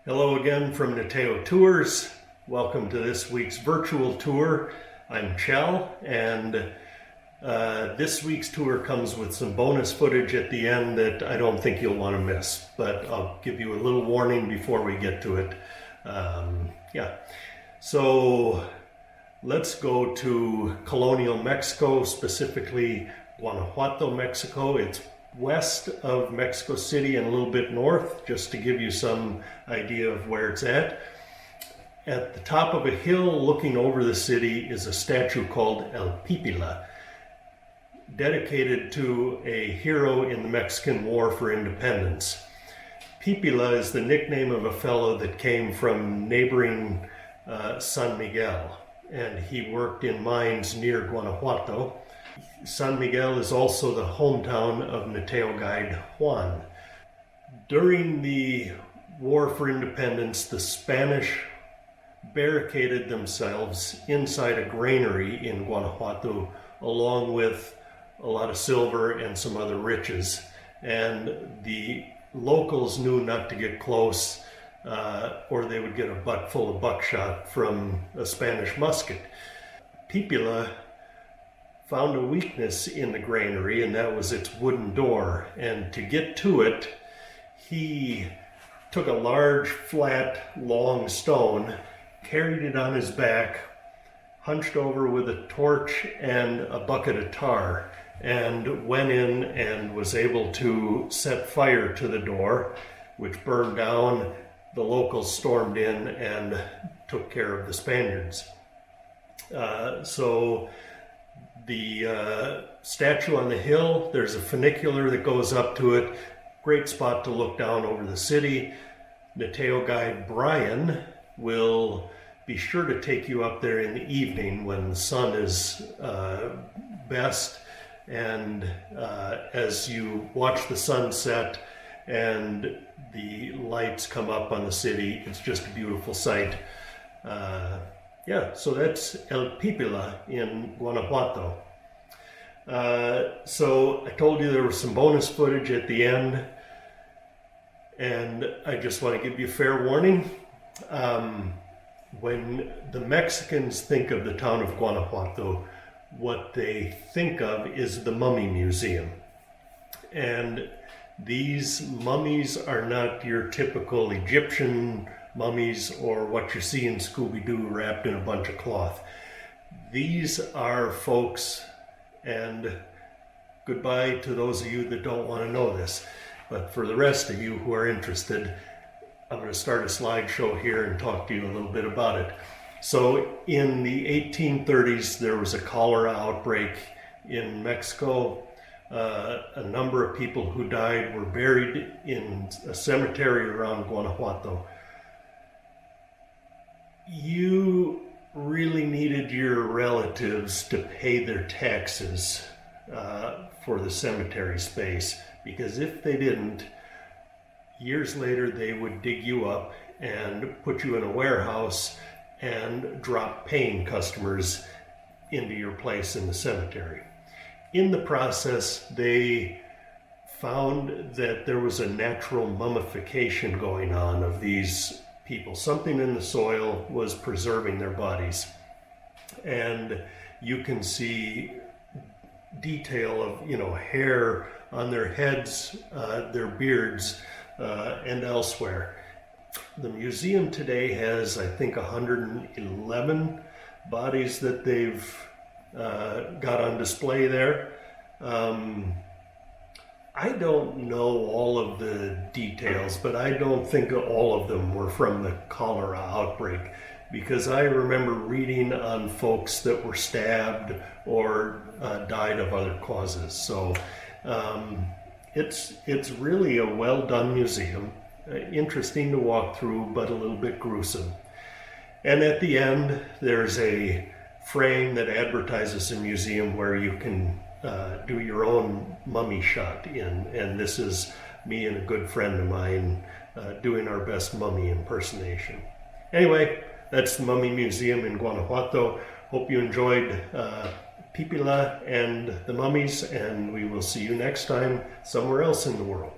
Hello again from Niteo Tours. Welcome to this week's virtual tour. I'm Chell, and this week's tour comes with some bonus footage at the end that I don't think you'll want to miss, but I'll give you a little warning before we get to it. So let's go to colonial Mexico, specifically Guanajuato, Mexico. It's west of Mexico City and a little bit north, just to give you some idea of where it's at. At the top of a hill looking over the city is a statue called El Pípila, dedicated to a hero in the Mexican War for Independence. Pípila is the nickname of a fellow that came from neighboring San Miguel, and he worked in mines near Guanajuato. San Miguel is also the hometown of Niteo guide Juan. During the War for Independence, the Spanish barricaded themselves inside a granary in Guanajuato, along with a lot of silver and some other riches. And the locals knew not to get close, or they would get a butt full of buckshot from a Spanish musket. Pípila found a weakness in the granary, and that was its wooden door. And to get to it, he took a large, flat, long stone, carried it on his back, hunched over with a torch and a bucket of tar, and went in and was able to set fire to the door, which burned down. The locals stormed in and took care of the Spaniards. So the statue on the hill, there's a funicular that goes up to it. Great spot to look down over the city. Niteo guide Brian will be sure to take you up there in the evening when the sun is best, and as you watch the sunset and the lights come up on the city, it's just a beautiful sight. So that's El Pípila in Guanajuato. So I told you there was some bonus footage at the end, and I just want to give you fair warning. When the Mexicans think of the town of Guanajuato, what they think of is the Mummy Museum. And these mummies are not your typical Egyptian mummies or what you see in Scooby-Doo wrapped in a bunch of cloth. These are folks, and goodbye to those of you that don't want to know this, but for the rest of you who are interested, I'm going to start a slideshow here and talk to you a little bit about it. So in the 1830s, there was a cholera outbreak in Mexico. A number of people who died were buried in a cemetery around Guanajuato. You really needed your relatives to pay their taxes for the cemetery space, because if they didn't, years later they would dig you up and put you in a warehouse and drop paying customers into your place in the cemetery. In the process, they found that there was a natural mummification going on of these people. Something in the soil was preserving their bodies. And you can see detail of, hair on their heads, their beards, and elsewhere. The museum today has, I think, 111 bodies that they've got on display there. I don't know all of the details, but I don't think all of them were from the cholera outbreak, because I remember reading on folks that were stabbed or died of other causes. So it's really a well-done museum, interesting to walk through, but a little bit gruesome. And at the end, there's a frame that advertises a museum where you can do your own mummy shot in, and this is me and a good friend of mine doing our best mummy impersonation. Anyway, that's the Mummy Museum in Guanajuato. Hope you enjoyed Pípila and the mummies, and we will see you next time somewhere else in the world.